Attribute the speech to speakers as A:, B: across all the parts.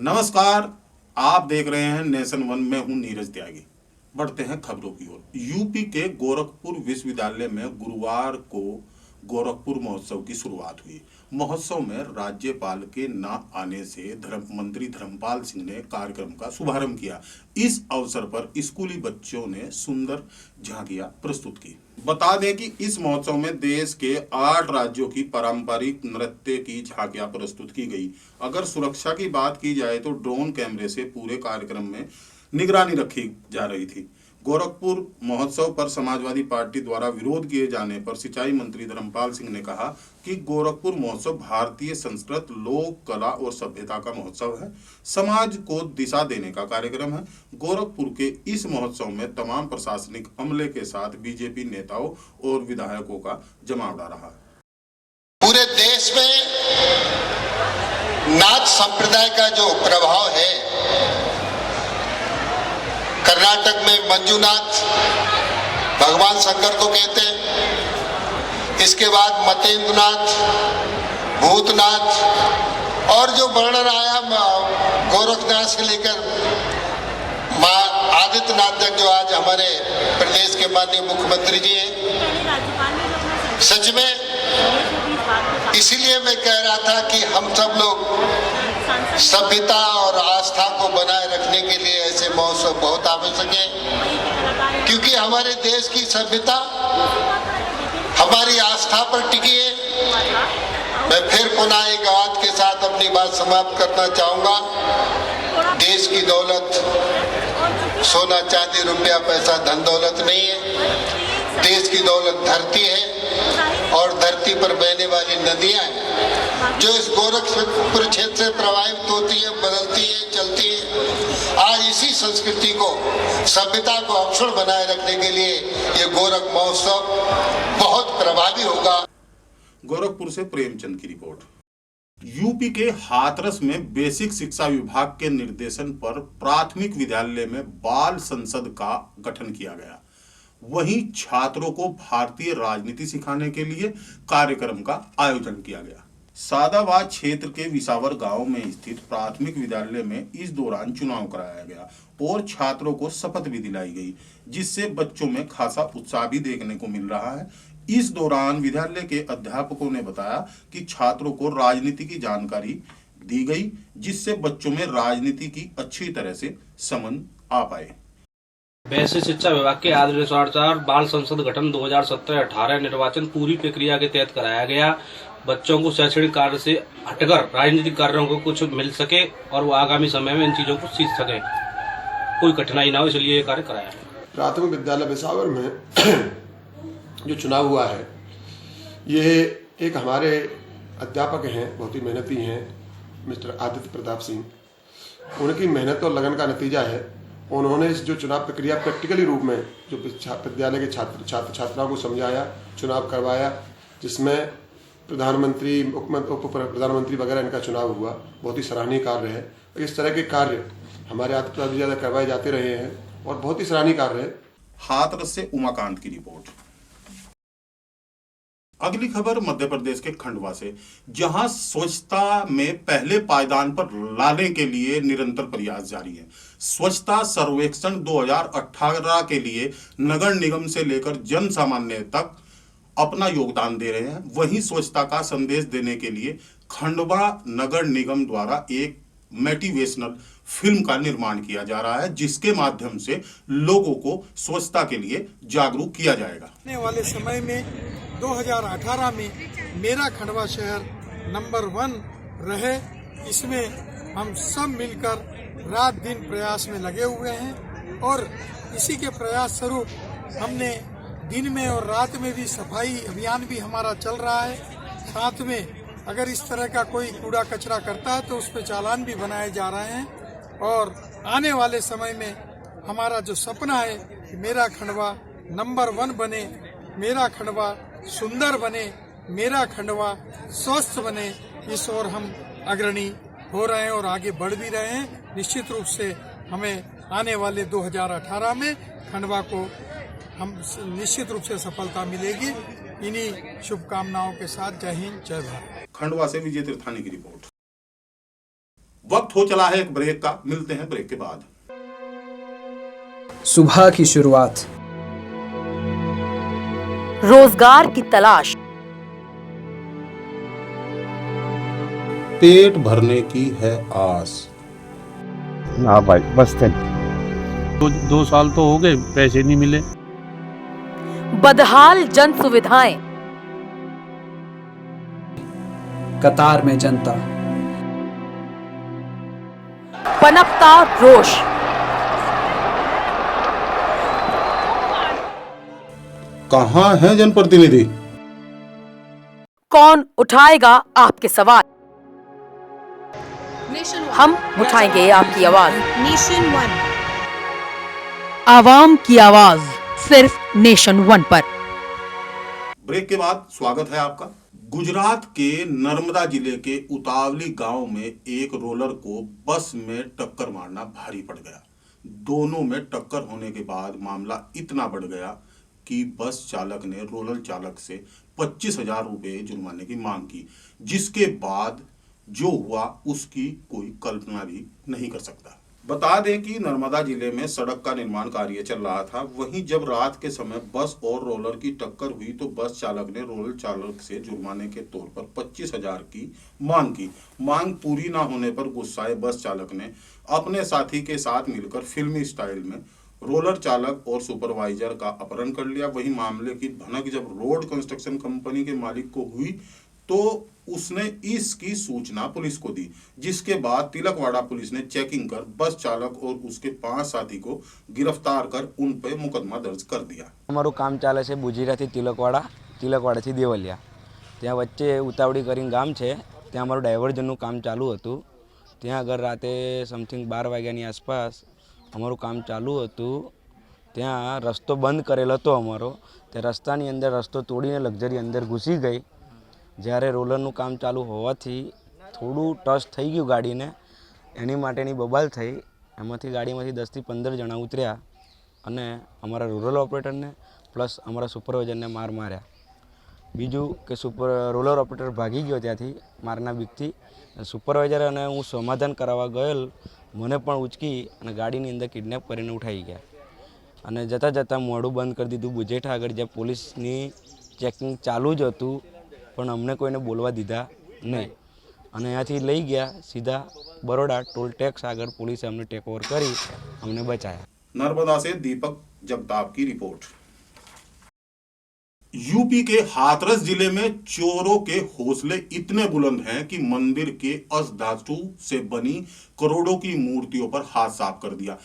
A: नमस्कार, आप देख रहे हैं नेशन वन में हूं नीरज त्यागी। बढ़ते हैं खबरों की ओर। यूपी के गोरखपुर विश्वविद्यालय में गुरुवार को गोरखपुर महोत्सव की शुरुआत हुई। महोत्सव में राज्यपाल के न आने से मंत्री धर्मपाल सिंह ने कार्यक्रम का शुभारंभ किया। इस अवसर पर स्कूली बच्चों ने सुंदर झांकियां प्रस्तुत की। बता दें कि इस महोत्सव में देश के 8 राज्यों की पारंपरिक नृत्य की झांकियां प्रस्तुत की गई। अगर सुरक्षा की बात की जाए तो ड्रोन कैमरे से पूरे कार्यक्रम में निगरानी रखी जा रही थी। गोरखपुर महोत्सव पर समाजवादी पार्टी द्वारा विरोध किए जाने पर सिंचाई मंत्री धर्मपाल सिंह ने कहा कि गोरखपुर महोत्सव भारतीय संस्कृत, लोक कला और सभ्यता का महोत्सव है, समाज को दिशा देने का कार्यक्रम है। गोरखपुर के इस महोत्सव में तमाम प्रशासनिक अमले के साथ बीजेपी नेताओं और विधायकों का जमावड़ा रहा।
B: पूरे देश में नाथ संप्रदाय का जो प्रभाव है, कर्नाटक में मंजूनाथ भगवान शंकर को कहते हैं, इसके बाद मतेंद्रनाथ, भूतनाथ और जो वर्णन आया गोरखनाथ से लेकर मां आदित्यनाथ तक, जो आज हमारे प्रदेश के माननीय मुख्यमंत्री जी हैं। सच में इसीलिए मैं कह रहा था कि हम सब लोग सभ्यता और आस्था को बनाए रखने के लिए ऐसे महोत्सव बहुत आवश्यक है, क्योंकि हमारे देश की सभ्यता हमारी आस्था पर टिकी है। मैं फिर पुनः एक बात के साथ अपनी बात समाप्त करना चाहूंगा। देश की दौलत सोना चांदी रुपया पैसा धन दौलत नहीं है। देश की दौलत धरती है और धरती पर बहने वाली नदियां हैं, जो इस गोरखपुर क्षेत्र से प्रभावित होती है, बदलती है, चलती है। आज इसी संस्कृति को, सभ्यता को अक्षुण्ण बनाए रखने के लिए ये गोरख महोत्सव बहुत प्रभावी होगा।
A: गोरखपुर से प्रेमचंद की रिपोर्ट। यूपी के हाथरस में बेसिक शिक्षा विभाग के निर्देशन पर प्राथमिक विद्यालय में बाल संसद का गठन किया गया। वहीं छात्रों को भारतीय राजनीति सिखाने के लिए कार्यक्रम का आयोजन किया गया। सादाबाद क्षेत्र के विसावर गांव में स्थित प्राथमिक विद्यालय में इस दौरान चुनाव कराया गया और छात्रों को शपथ भी दिलाई गई, जिससे बच्चों में खासा उत्साह भी देखने को मिल रहा है। इस दौरान विद्यालय के अध्यापकों ने बताया कि छात्रों को राजनीति की जानकारी दी गई, जिससे बच्चों में राजनीति की अच्छी तरह से समझ आ पाए।
C: बेसिक शिक्षा विभाग के आदेशानुसार बाल संसद गठन 2017-18 निर्वाचन पूरी प्रक्रिया के तहत कराया गया। बच्चों को शैक्षणिक कार्य से हटकर राजनीतिक कार्यों को कुछ मिल सके और वो आगामी समय में इन चीजों को सीख सके, कोई कठिनाई ना हो, इसलिए ये कार्य कराया है।
D: प्राथमिक विद्यालय बिसावर में जो चुनाव हुआ है, ये एक हमारे अध्यापक हैं, बहुत ही मेहनती हैं, मिस्टर आदित्य प्रताप सिंह। उनकी मेहनत और लगन का नतीजा है। उन्होंने इस जो चुनाव प्रक्रिया प्रैक्टिकली रूप में जो विद्यालय के छात्र छात्राओं को समझाया, चुनाव करवाया, जिसमें प्रधानमंत्री, उप प्रधानमंत्री वगैरह इनका चुनाव हुआ। बहुत ही सराहनीय कार्य है। इस तरह के कार्य हमारे आदित्य ज़्यादा करवाए जाते रहे हैं और बहुत ही सराहनीय कार्य है।
A: हाथरस से उमाकांत की रिपोर्ट। अगली खबर मध्य प्रदेश के खंडवा से, जहां स्वच्छता में पहले पायदान पर लाने के लिए निरंतर प्रयास जारी है। स्वच्छता सर्वेक्षण 2018 के लिए नगर निगम से लेकर जन सामान्य तक अपना योगदान दे रहे हैं। वहीं स्वच्छता का संदेश देने के लिए खंडवा नगर निगम द्वारा एक मोटिवेशनल फिल्म का निर्माण किया जा रहा है, जिसके माध्यम से लोगों को स्वच्छता के लिए जागरूक किया जाएगा।
E: आने वाले समय में 2018 में मेरा खंडवा शहर नंबर 1 रहे, इसमें हम सब मिलकर रात दिन प्रयास में लगे हुए हैं और इसी के प्रयास स्वरूप हमने दिन में और रात में भी सफाई अभियान भी हमारा चल रहा है। साथ में अगर इस तरह का कोई कूड़ा कचरा करता है तो उस पर चालान भी बनाए जा रहे हैं। और आने वाले समय में हमारा जो सपना है कि मेरा खंडवा नंबर 1 बने, मेरा खंडवा सुंदर बने, मेरा खंडवा स्वस्थ बने, इस ओर हम अग्रणी हो रहे हैं और आगे बढ़ भी रहे हैं। निश्चित रूप से हमें आने वाले 2018 में खंडवा को हम निश्चित रूप से सफलता मिलेगी। इन्हीं शुभकामनाओं के साथ जय हिंद, जय भारत।
A: खंडवा से विजय तीर्थानी की रिपोर्ट। वक्त हो चला है एक ब्रेक का, मिलते हैं ब्रेक के बाद।
F: सुबह की शुरुआत,
G: रोजगार की तलाश,
A: पेट भरने की है आस।
H: हाँ भाई बस थे।
I: दो साल तो हो गए, पैसे नहीं मिले।
G: बदहाल जन सुविधाएं,
F: कतार में जनता,
G: पनपता रोष,
A: कहाँ है जनप्रतिनिधि?
G: कौन उठाएगा आपके सवाल? हम उठाएंगे आपकी आवाज।
J: नेशन वन,
G: आवाम की आवाज सिर्फ नेशन वन पर।
A: ब्रेक के बाद स्वागत है आपका। गुजरात के नर्मदा जिले के उतावली गांव में एक रोलर को बस में टक्कर मारना भारी पड़ गया। दोनों में टक्कर होने के बाद मामला इतना बढ़ गया कि बस चालक ने रोलर चालक से 25,000 रुपए जुर्माने की मांग की, जिसके बाद जो हुआ उसकी कोई कल्पना भी नहीं कर सकता। बता दें कि नर्मदा जिले में सड़क का निर्माण कार्य चल रहा था। वहीं जब रात के समय बस और रोलर की टक्कर हुई तो बस चालक ने रोलर चालक से जुर्माने के तौर पर 25,000 की मांग की। मांग पूरी ना होने पर गुस्साए बस चालक ने अपने साथी के साथ मिलकर फिल्मी स्टाइल में रोलर चालक और सुपरवाइजर का अपहरण कर लिया। वहीं मामले की भनक जब रोड कंस्ट्रक्शन कंपनी के मालिक को हुई तो उसने इसकी सूचना पुलिस को दी, जिसके बाद तिलकवाड़ा पुलिस ने चेकिंग कर बस चालक और उसके 5 साथी को गिरफ्तार कर उन पर मुकदमा दर्ज कर दिया।
K: અમારું કામ ચાલે છે બુજીરાથી તિલકવાડાથી દેવલિયા, ત્યાં વચ્ચે ઉતાવળી કરીને ગામ છે, ત્યાં અમારું ડાયવર્ઝનનું કામ ચાલુ હતું। ત્યાં આગળ રાતે સમથિંગ 12 વાગ્યાની આસપાસ અમારું કામ ચાલુ હતું। ત્યાં રસ્તો બંધ કરેલ હતો અમારો, તે રસ્તાની અંદર રસ્તો તોડીને લક્ઝરી અંદર ઘૂસી ગઈ। જ્યારે રોલરનું કામ ચાલુ હોવાથી થોડું ટચ થઈ ગયું ગાડીને, એની માટેની બબાલ થઈ। એમાંથી ગાડીમાંથી 10થી 15 જણા ઉતર્યા અને અમારા રૂરલ ઓપરેટરને પ્લસ અમારા સુપરવાઇઝરને માર માર્યા। બીજું કે રોલર ઓપરેટર ભાગી ગયો ત્યાંથી મારના બીકથી। સુપરવાઇઝર અને હું સમાધાન કરાવવા ગયેલ, મને પણ ઉચકી અને ગાડીની અંદર કિડનેપ કરીને ઉઠાઈ ગયા અને જતાં જતાં મોઢું બંધ કરી દીધું બુજેઠા આગળ, જ્યાં પોલીસની ચેકિંગ ચાલુ જ હતું, પણ અમને કોઈને બોલવા દીધા નહીં અને અહીંયાથી લઈ ગયા સીધા બરોડા ટોલ ટેક્સ આગળ પોલીસે અમને ટેક ઓવર કરી અમને બચાયા।
A: नर्मदा से दीपक जगताप की रिपोर्ट। यूपी के हाथरस जिले में चोरों के हौसले इतने बुलंद हैं कि मंदिर के अष्टधातु से बनी करोड़ों की मूर्तियों पर हाथ साफ कर दिया।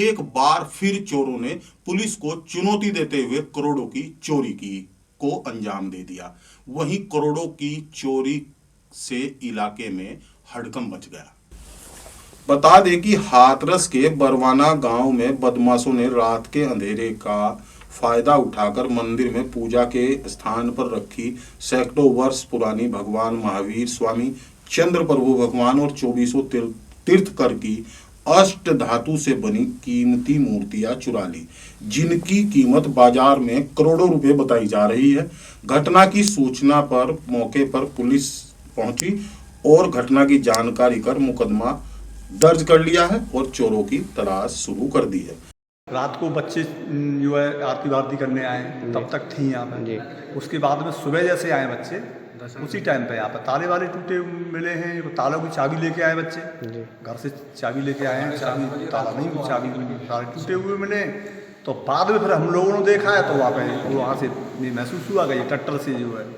A: एक बार फिर चोरों ने पुलिस को चुनौती देते हुए करोड़ों की चोरी को अंजाम दे दिया। वहीं करोड़ों की चोरी से इलाके में हड़कंप मच गया। बता दें कि हाथरस के बरवाना गांव में बदमाशों ने रात के अंधेरे का फायदा उठाकर मंदिर में पूजा के स्थान पर रखी सैकड़ों वर्ष पुरानी भगवान महावीर स्वामी, चंद्र प्रभु भगवान और 2400 तीर्थकर की अष्ट धातु से बनी कीमती मूर्तियां चुरा ली, जिनकी कीमत बाजार में करोड़ों रुपए बताई जा रही है। घटना की सूचना पर मौके पर पुलिस पहुंची और घटना की जानकारी कर मुकदमा दर्ज कर लिया है और चोरों की तलाश शुरू कर दी है।
L: रात को बच्चे जो है आरती वारती करने आए, तब तक थी यहाँ पे। उसके बाद में सुबह जैसे आए बच्चे, उसी टाइम पे यहाँ पर ताले वाले टूटे मिले हैं। तालों की चाबी लेके आए बच्चे, घर से चाबी लेके आए हैं, चाबी ताला नहीं, चाबी सारे टूटे हुए मिले। तो बाद में फिर हम लोगों ने देखा है तो वहाँ से महसूस हुआ कि ये ट्रैक्टर से जो है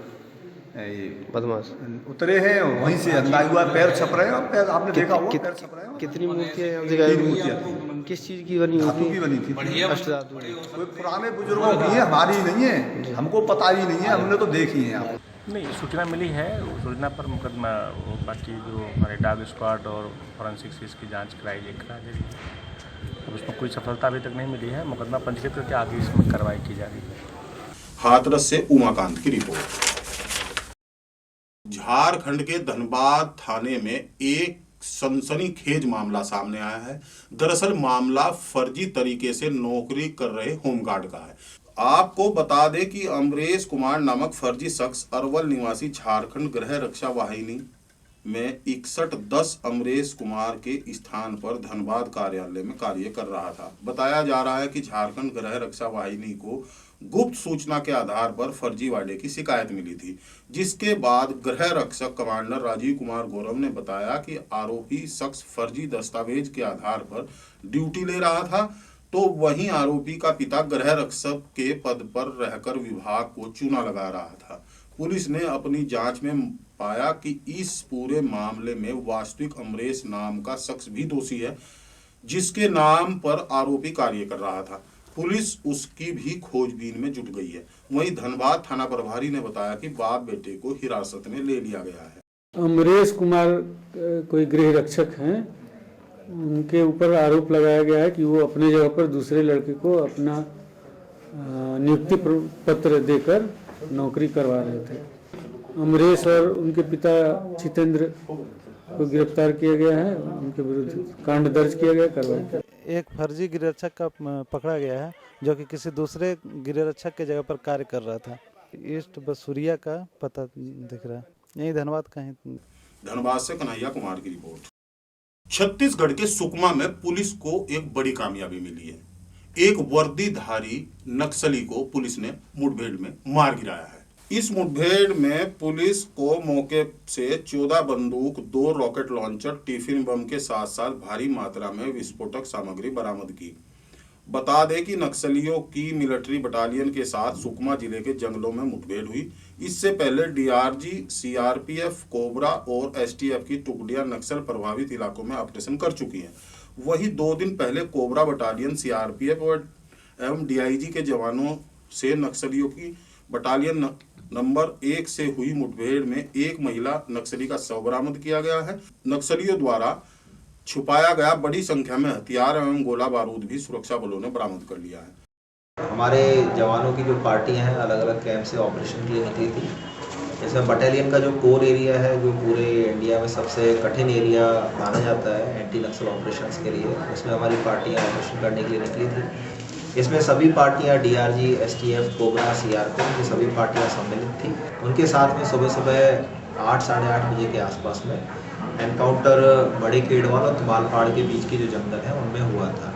L: ये
K: बदमाश
L: उतरे हैं, वहीं से अंदाज हुआ पैर छप रहे हैं। पैर आपने देखा हुआ पैर छप रहे हैं।
K: कितनी मूर्तियाँ
L: मूर्तियाँ थी।
K: किस चीज़ की बनी
L: धातु की बनी थी,
K: अष्टधातु।
L: कोई पुराने बुजुर्गों की है, हमारी नहीं है, हमको पता ही नहीं है, हमने तो देखी है। आप
I: नहीं, सूचना मिली है, सूचना पर मुकदमा बाकी जो हमारे डॉग स्क्वाड और फॉरेंसिक इसकी जांच करा रही है। अब उसमें कोई सफलता अभी तक नहीं मिली है। मुकदमा पंजीकृत करके आगे इसमें कार्रवाई की जा रही है।
A: हाथरस से उमाकांत की रिपोर्ट। झारखंड के धनबाद थाने में एक सनसनीखेज मामला सामने आया है। दरअसल मामला फर्जी तरीके से नौकरी कर रहे होमगार्ड का है। आपको बता दें कि अमरेश कुमार नामक फर्जी शख्स अरवल निवासी झारखंड गृह रक्षा वाहिनी में 6110 अमरेश कुमार के स्थान पर धनबाद कार्यालय में कार्य कर रहा था। बताया जा रहा है कि झारखंड गृह रक्षा वाहिनी को गुप्त सूचना के आधार पर फर्जीवाड़े की शिकायत मिली थी, जिसके बाद गृह रक्षक कमांडर राजीव कुमार गौरव ने बताया कि आरोपी शख्स फर्जी दस्तावेज के आधार पर ड्यूटी ले रहा था। तो वहीं आरोपी का पिता गृह रक्षक के पद पर रहकर विभाग को चूना लगा रहा था। पुलिस ने अपनी जांच में पाया कि इस पूरे मामले में वास्तविक अमरेश नाम का शख्स भी दोषी है, जिसके नाम पर आरोपी कार्य कर रहा था। पुलिस उसकी भी खोजबीन में जुट गई है। वहीं धनबाद थाना प्रभारी ने बताया कि बाप बेटे को हिरासत में ले लिया गया है।
J: अमरेश कुमार कोई गृह रक्षक हैं, उनके ऊपर आरोप लगाया गया है कि वो अपने जगह पर दूसरे लड़के को अपना नियुक्ति पत्र देकर नौकरी करवा रहे थे। अमरेश और उनके पिता जितेंद्र को गिरफ्तार किया गया है, उनके विरुद्ध कांड दर्ज किया गया, कार्रवाई।
M: एक फर्जी गृह रक्षक का पकड़ा गया है जो कि किसी दूसरे गृह रक्षक के जगह पर कार्य कर रहा था। ईस्ट बसूरिया का पता दिख रहा है, यही धनबाद का है।
A: धनबाद से कन्हैया कुमार की रिपोर्ट। छत्तीसगढ़ के सुकमा में पुलिस को एक बड़ी कामयाबी मिली है। एक वर्दीधारी नक्सली को पुलिस ने मुठभेड़ में मार गिराया है। इस मुठभेड़ में पुलिस को मौके से 14 बंदूक, 2 रॉकेट लॉन्चर, टिफिन बम के साथ साथ भारी मात्रा में विस्फोटक सामग्री बरामद की। बता दें कि नक्सलियों की मिलिट्री बटालियन के साथ सुकमा जिले के जंगलों में मुठभेड़ हुई। इससे पहले डीआरजी, सीआरपीएफ, कोबरा और एसटीएफ की टुकड़ियां नक्सल प्रभावित इलाकों में ऑपरेशन कर चुकी हैं। वहीं 2 दिन पहले कोबरा बटालियन, सीआरपीएफ एवं डीआईजी के जवानों से नक्सलियों की बटालियन नंबर 1 से हुई मुठभेड़ में एक महिला नक्सली का शव बरामद किया गया है। नक्सलियों द्वारा छुपाया गया बड़ी संख्या में हथियार एवं गोला बारूद भी सुरक्षा बलों ने बरामद कर लिया है।
N: हमारे जवानों की जो पार्टियां हैं अलग अलग कैंप से ऑपरेशन के लिए निकली थी। इसमें बटालियन का जो कोर एरिया है, जो पूरे इंडिया में सबसे कठिन एरिया माना जाता है एंटी नक्सल ऑपरेशंस के लिए, उसमें हमारी पार्टियां ऑपरेशन करने के लिए निकली थी। इसमें सभी पार्टियां डीआरजी, एसटीएफ, कोबरा, सीआरपीएफ की सभी पार्टियां सम्मिलित थी। उनके साथ में सुबह सुबह 8 साढ़े 8 बजे के आसपास में एनकाउंटर बड़े केडवाल और तमालपाड़ के बीच की जो जंगल है उनमें हुआ था।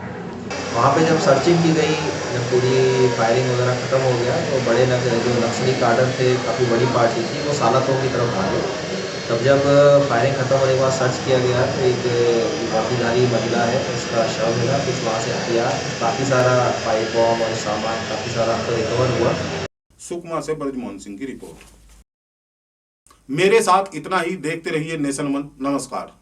N: वहाँ पे जब सर्चिंग की गई, जब पूरी फायरिंग वगैरह ख़त्म हो गया तो बड़े जो नक्सली काडर थे, काफ़ी बड़ी पार्टी थी, वो सालातों की तरफ भागे। तब जब फायरिंग ख़त्म होने के बाद सर्च किया गया तो एक वर्दीधारी महिला है, उसका शव मिला। कुछ वहाँ से हथियार, काफ़ी सारा पाइप बॉम्ब और सामान काफ़ी सारा रिकवर हुआ।
A: सुकमा से ब्रजमोहन सिंह की रिपोर्ट। मेरे साथ इतना ही। देखते रहिए नेशन वन। नमस्कार।